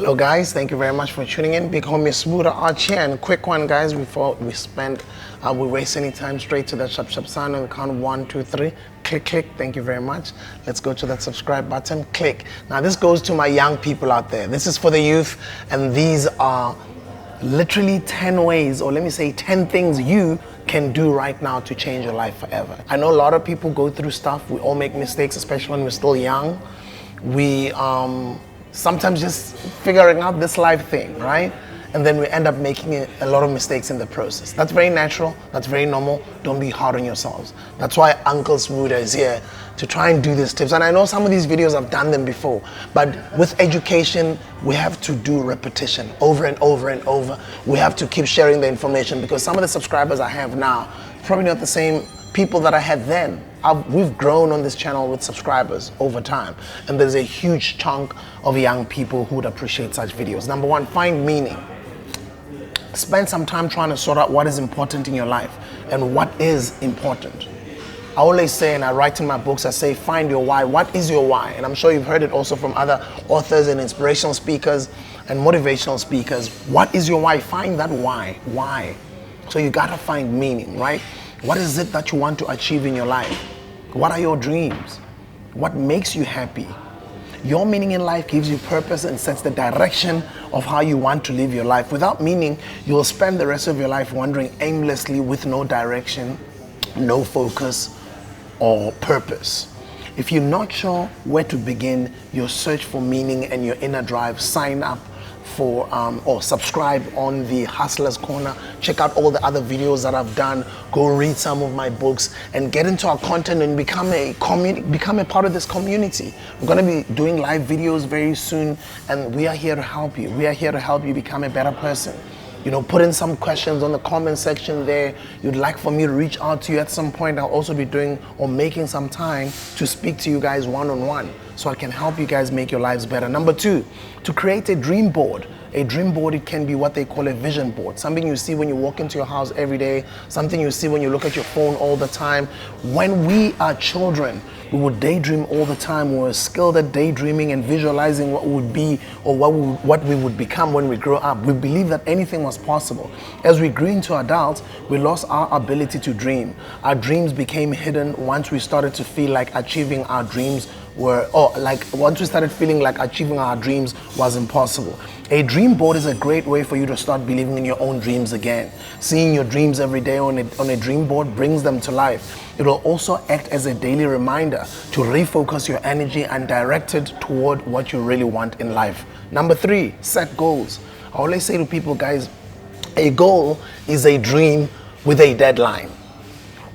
Hello guys, thank you very much for tuning in. Big homie Smoother Arch here, and quick one guys before we waste any time, straight to that subscribe sign on the count of 1, 2, 3. Click, thank you very much. Let's go to that subscribe button, click. Now this goes to my young people out there. This is for the youth, and these are literally 10 ways, or let me say 10 things you can do right now to change your life forever. I know a lot of people go through stuff. We all make mistakes, especially when we're still young. We sometimes just figuring out this life thing, right? And then we end up making a lot of mistakes in the process. That's very natural, that's very normal. Don't be hard on yourselves. That's why Uncle Smoother is here to try and do these tips. And I know some of these videos, I've done them before, but with education, we have to do repetition over and over and over. We have to keep sharing the information, because some of the subscribers I have now, probably not the same people that I had then. We've grown on this channel with subscribers over time, and there's a huge chunk of young people who would appreciate such videos. Number one, find meaning. Spend some time trying to sort out what is important in your life and what is important. I always say, and I write in my books, I say, find your why. What is your why? And I'm sure you've heard it also from other authors and inspirational speakers and motivational speakers. What is your why? Find that why. Why? So you gotta find meaning, right? What is it that you want to achieve in your life? What are your dreams? What makes you happy? Your meaning in life gives you purpose and sets the direction of how you want to live your life. Without meaning, you will spend the rest of your life wandering aimlessly with no direction, no focus, or purpose. If you're not sure where to begin your search for meaning and your inner drive, sign up for or subscribe on the Hustlers Corner. Check out all the other videos that I've done. Go read some of my books and get into our content and become a part of this community. We're going to be doing live videos very soon, and we are here to help you. We are here to help you become a better person. You know, put in some questions on the comment section there. You'd like for me to reach out to you at some point. I'll also be doing or making some time to speak to you guys one-on-one, so I can help you guys make your lives better. Number two, to create a dream board. A dream board, it can be what they call a vision board. Something you see when you walk into your house every day, something you see when you look at your phone all the time. When we are children, we would daydream all the time. We were skilled at daydreaming and visualizing what we would be or what we would become when we grow up. We believed that anything was possible. As we grew into adults, we lost our ability to dream. Our dreams became hidden once we started to feel like achieving our dreams once we started feeling like achieving our dreams was impossible. A dream board is a great way for you to start believing in your own dreams again. Seeing your dreams every day on a dream board brings them to life. It will also act as a daily reminder to refocus your energy and direct it toward what you really want in life. Number three, set goals. I always say to people, guys, a goal is a dream with a deadline.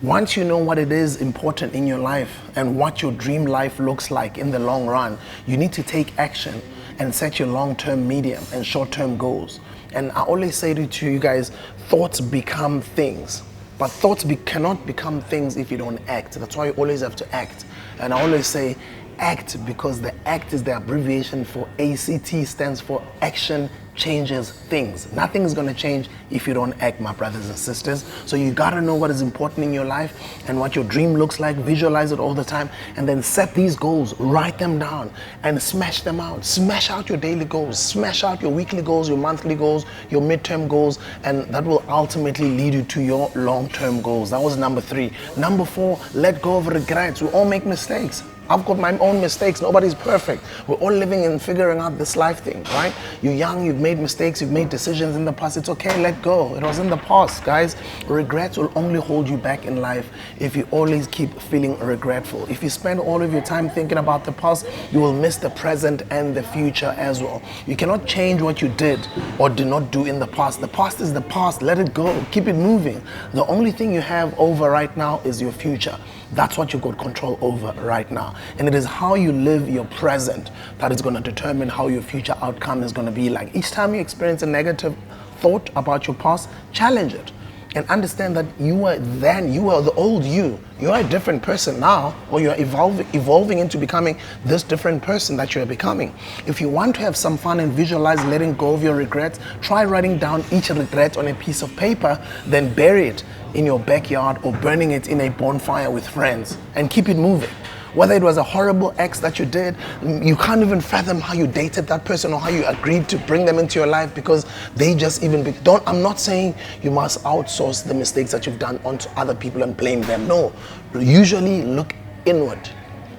Once you know what it is important in your life and what your dream life looks like in the long run, you need to take action and set your long-term, medium, and short-term goals. And I always say to you guys, thoughts become things. But thoughts cannot become things if you don't act. That's why you always have to act. And I always say ACT, because the ACT is the abbreviation for ACT, stands for action changes things. Nothing is going to change if you don't act, my brothers and sisters. So you got to know what is important in your life and what your dream looks like. Visualize it all the time, and then set these goals, write them down and smash them out. Smash out your daily goals, smash out your weekly goals, your monthly goals, your midterm goals, and that will ultimately lead you to your long-term goals. That was number three. Number four, let go of regrets. We all make mistakes. I've got my own mistakes. Nobody's perfect. We're all living and figuring out this life thing, right? You're young, you've made mistakes, you've made decisions in the past. It's okay, let go. It was in the past, guys. Regrets will only hold you back in life if you always keep feeling regretful. If you spend all of your time thinking about the past, you will miss the present and the future as well. You cannot change what you did or did not do in the past. The past is the past. Let it go. Keep it moving. The only thing you have over right now is your future. That's what you've got control over right now. And it is how you live your present that is going to determine how your future outcome is going to be like. Each time you experience a negative thought about your past, challenge it. And understand that you were the old you. You are a different person now, or you're evolving into becoming this different person that you're becoming. If you want to have some fun and visualize letting go of your regrets, try writing down each regret on a piece of paper, then bury it in your backyard or burning it in a bonfire with friends, and keep it moving. Whether it was a horrible ex that you did, you can't even fathom how you dated that person or how you agreed to bring them into your life because they just even don't. I'm not saying you must outsource the mistakes that you've done onto other people and blame them. No, usually look inward.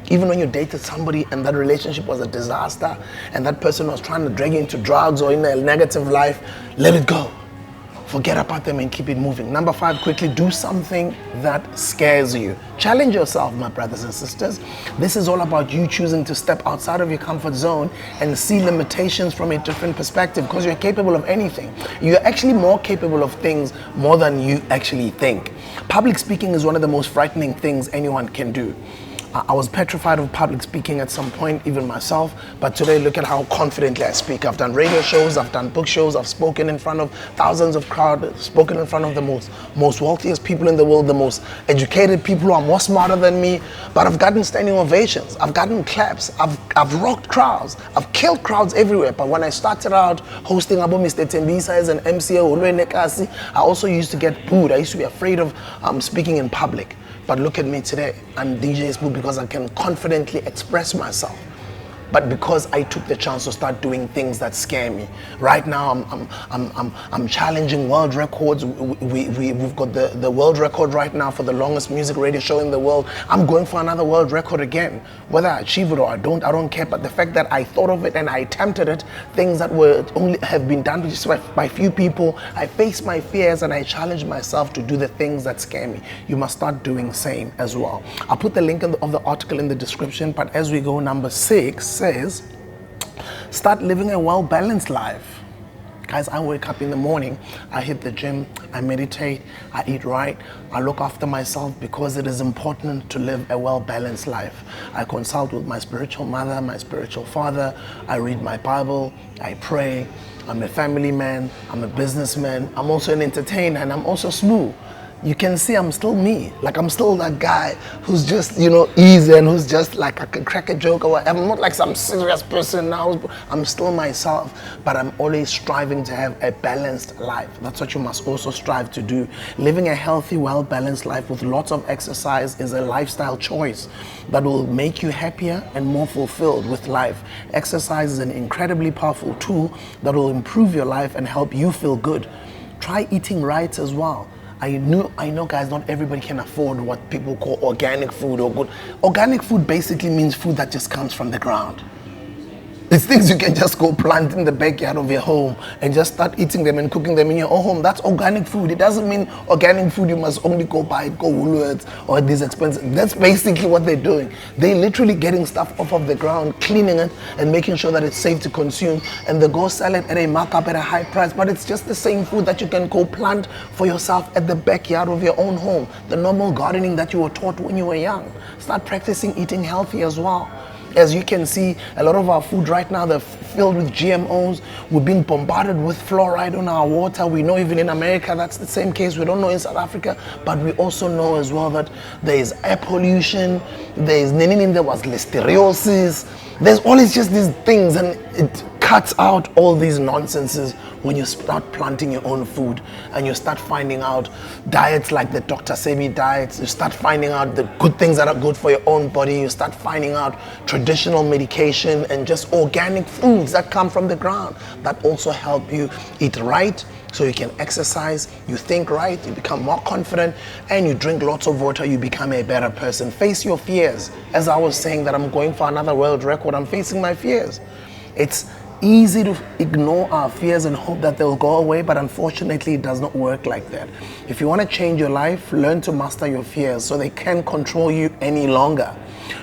Even when you dated somebody and that relationship was a disaster and that person was trying to drag you into drugs or in a negative life, let it go. Forget about them and keep it moving. Number 5, quickly, do something that scares you. Challenge yourself, my brothers and sisters. This is all about you choosing to step outside of your comfort zone and see limitations from a different perspective, because you're capable of anything. You're actually more capable of things more than you actually think. Public speaking is one of the most frightening things anyone can do. I was petrified of public speaking at some point, even myself, but today look at how confidently I speak. I've done radio shows, I've done book shows, I've spoken in front of thousands of crowds, spoken in front of the most wealthiest people in the world, the most educated people who are more smarter than me, but I've gotten standing ovations, I've gotten claps, I've rocked crowds, I've killed crowds everywhere. But when I started out hosting Abo Mr. Tembisa as an MC, I also used to get booed. I used to be afraid of speaking in public. But look at me today. I'm DJ Sbu because I can confidently express myself. But because I took the chance to start doing things that scare me. Right now, I'm challenging world records. We've got the world record right now for the longest music radio show in the world. I'm going for another world record again. Whether I achieve it or I don't care. But the fact that I thought of it and I attempted it, things that were only have been done just by few people, I faced my fears and I challenged myself to do the things that scare me. You must start doing same as well. I'll put the link of the article in the description. But as we go, number 6 says, start living a well-balanced life. Guys, I wake up in the morning, I hit the gym, I meditate, I eat right, I look after myself because it is important to live a well-balanced life. I consult with my spiritual mother, my spiritual father, I read my Bible, I pray, I'm a family man, I'm a businessman, I'm also an entertainer, and I'm also smooth. You can see I'm still me. Like, I'm still that guy who's just, easy and who's just like, I can crack a joke or whatever. I'm not like some serious person now. I'm still myself, but I'm always striving to have a balanced life. That's what you must also strive to do. Living a healthy, well-balanced life with lots of exercise is a lifestyle choice that will make you happier and more fulfilled with life. Exercise is an incredibly powerful tool that will improve your life and help you feel good. Try eating right as well. I know guys, not everybody can afford what people call organic food or good. Organic food basically means food that just comes from the ground. It's things you can just go plant in the backyard of your home and just start eating them and cooking them in your own home. That's organic food. It doesn't mean organic food you must only go buy it, go Woolworths or these expensive. That's basically what they're doing. They're literally getting stuff off of the ground, cleaning it and making sure that it's safe to consume, and they go sell it at a markup at a high price. But it's just the same food that you can go plant for yourself at the backyard of your own home. The normal gardening that you were taught when you were young. Start practicing eating healthy as well. As you can see, a lot of our food right now, they're filled with GMOs. We're being bombarded with fluoride on our water. We know even in America that's the same case. We don't know in South Africa, but we also know as well that there is air pollution, there was listeriosis. There's always just these things, and it cuts out all these nonsenses when you start planting your own food and you start finding out diets like the Dr. Sebi diets. You start finding out the good things that are good for your own body. You start finding out traditional medication and just organic foods that come from the ground that also help you eat right, so you can exercise, you think right, you become more confident, and you drink lots of water, you become a better person. Face your fears. As I was saying that I'm going for another world record, I'm facing my fears. It's easy to ignore our fears and hope that they'll go away, but unfortunately it does not work like that. If you want to change your life, learn to master your fears so they can't control you any longer.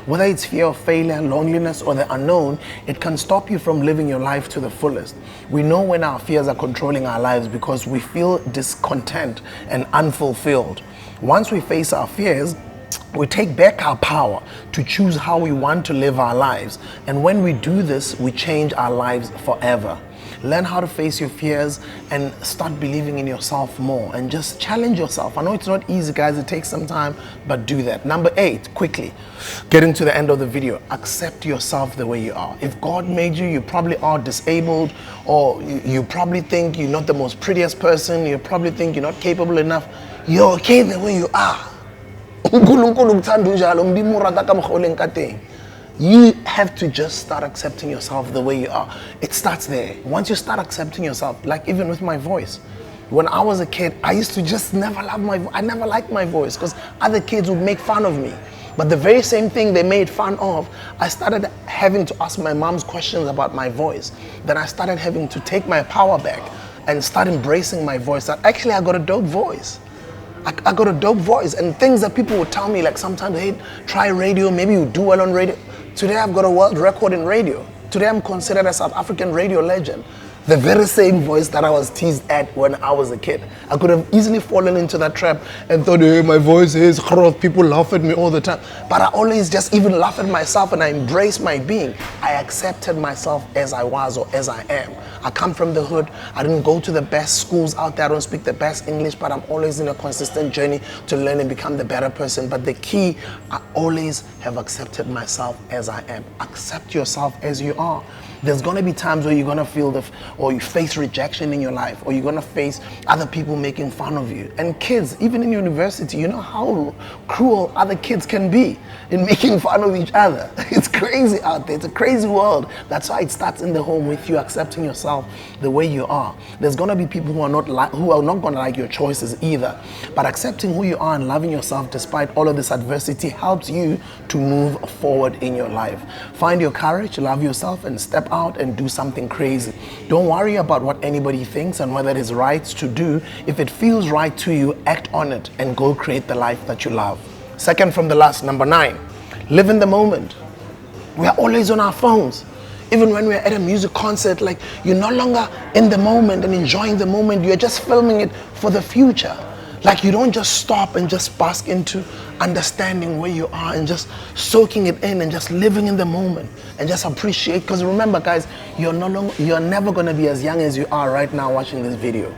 Whether it's fear of failure, loneliness, or the unknown, it can stop you from living your life to the fullest. We know when our fears are controlling our lives because we feel discontent and unfulfilled. Once we face our fears, we take back our power to choose how we want to live our lives. And when we do this, we change our lives forever. Learn how to face your fears and start believing in yourself more and just challenge yourself. I know it's not easy, guys. It takes some time, but do that. Number 8, quickly, getting to the end of the video, accept yourself the way you are. If God made you, you probably are disabled, or you probably think you're not the most prettiest person. You probably think you're not capable enough. You're okay the way you are. uNkulunkulu ukuthanda unjalo, umdimo urata ka mokgwa o leng ka teng. You have to just start accepting yourself the way you are. It starts there. Once you start accepting yourself, like even with my voice. When I was a kid, I used to just never love my voice. I never liked my voice because other kids would make fun of me. But the very same thing they made fun of, I started having to ask my mom's questions about my voice. Then I started having to take my power back and start embracing my voice. That actually I got a dope voice. I got a dope voice, and things that people would tell me, like sometimes, hey, try radio, maybe you do well on radio. Today I've got a world record in radio. Today I'm considered a South African radio legend. The very same voice that I was teased at when I was a kid. I could have easily fallen into that trap and thought, hey, my voice is gross. People laugh at me all the time. But I always just even laugh at myself, and I embrace my being. I accepted myself as I was or as I am. I come from the hood. I didn't go to the best schools out there. I don't speak the best English, but I'm always in a consistent journey to learn and become the better person. But the key, I always have accepted myself as I am. Accept yourself as you are. There's gonna be times where you're gonna feel or you face rejection in your life, or you're gonna face other people making fun of you. And kids, even in university, you know how cruel other kids can be in making fun of each other. It's crazy out there. It's a crazy world. That's why it starts in the home with you accepting yourself the way you are. There's gonna be people who are not gonna like your choices either. But accepting who you are and loving yourself despite all of this adversity helps you to move forward in your life. Find your courage, love yourself, and step out and do something crazy. Don't worry about what anybody thinks and whether it is right to do. If it feels right to you, act on it and go create the life that you love. Second from the last, number 9, live in the moment. We are always on our phones. Even when we're at a music concert, like you're no longer in the moment and enjoying the moment, you're just filming it for the future. Like you don't just stop and just bask into understanding where you are and just soaking it in and just living in the moment and just appreciate. Because remember, guys, you're never going to be as young as you are right now watching this video.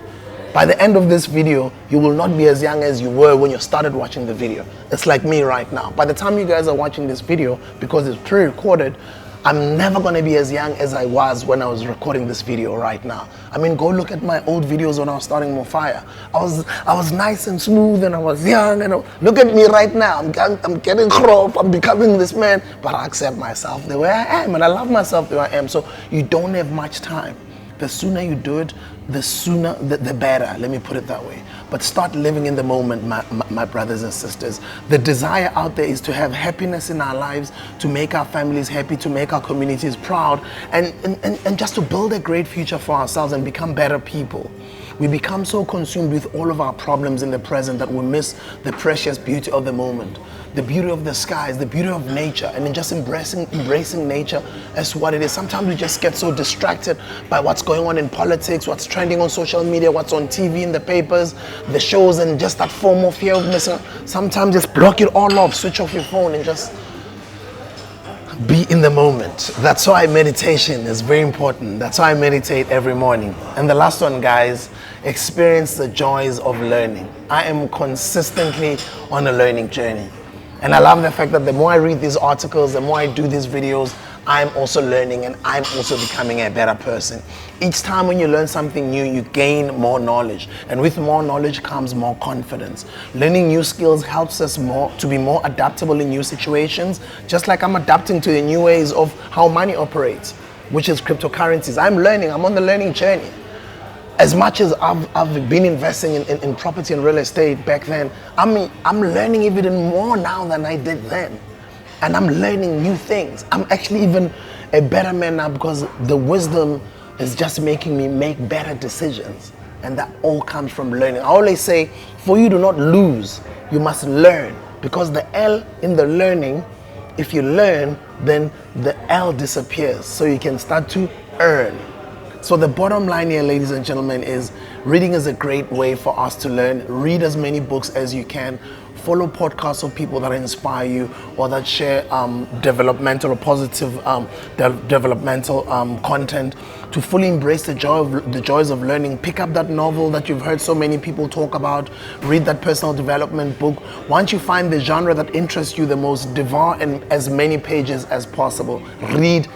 By the end of this video, you will not be as young as you were when you started watching the video. It's like me right now. By the time you guys are watching this video, because it's pre-recorded, I'm never going to be as young as I was when I was recording this video right now. I mean, go look at my old videos when I was starting Mofire. I was nice and smooth and I was young. And look at me right now. I'm getting crop. I'm becoming this man. But I accept myself the way I am, and I love myself the way I am. So you don't have much time. The sooner you do it, the better. Let me put it that way. But start living in the moment, my brothers and sisters. The desire out there is to have happiness in our lives, to make our families happy, to make our communities proud, and just to build a great future for ourselves and become better people. We become so consumed with all of our problems in the present that we miss the precious beauty of the moment, the beauty of the skies, the beauty of nature, and then just embracing nature as what it is. Sometimes we just get so distracted by what's going on in politics, what's trending on social media, what's on TV, in the papers, the shows, and just that FOMO, fear of missing. Sometimes just block it all off, switch off your phone, and just be in the moment. That's why meditation is very important. That's why I meditate every morning. And the last one, guys, experience the joys of learning. I am consistently on a learning journey. And I love the fact that the more I read these articles, the more I do these videos, I'm also learning and I'm also becoming a better person. Each time when you learn something new, you gain more knowledge. And with more knowledge comes more confidence. Learning new skills helps us to be more adaptable in new situations, just like I'm adapting to the new ways of how money operates, which is cryptocurrencies. I'm learning, I'm on the learning journey. As much as I've been investing in property and real estate back then, I'm learning even more now than I did then. And I'm learning new things. I'm actually even a better man now because the wisdom is just making me make better decisions. And that all comes from learning. I always say, for you to not lose, you must learn. Because the L in the learning, if you learn, then the L disappears. So you can start to earn. So the bottom line here, ladies and gentlemen, is reading is a great way for us to learn. Read as many books as you can. Follow podcasts of people that inspire you or that share developmental or positive developmental content. To fully embrace the joys of learning, pick up that novel that you've heard so many people talk about. Read that personal development book. Once you find the genre that interests you the most, devour in as many pages as possible. Read.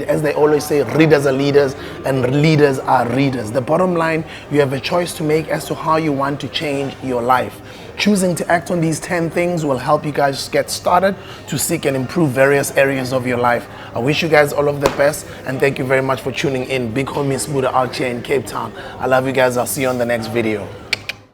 As they always say, readers are leaders and leaders are readers. The bottom line, you have a choice to make as to how you want to change your life. Choosing to act on these 10 things will help you guys get started to seek and improve various areas of your life. I wish you guys all of the best, and thank you very much for tuning in. Big homie Sbuda out here in Cape Town. I love you guys. I'll see you on the next video.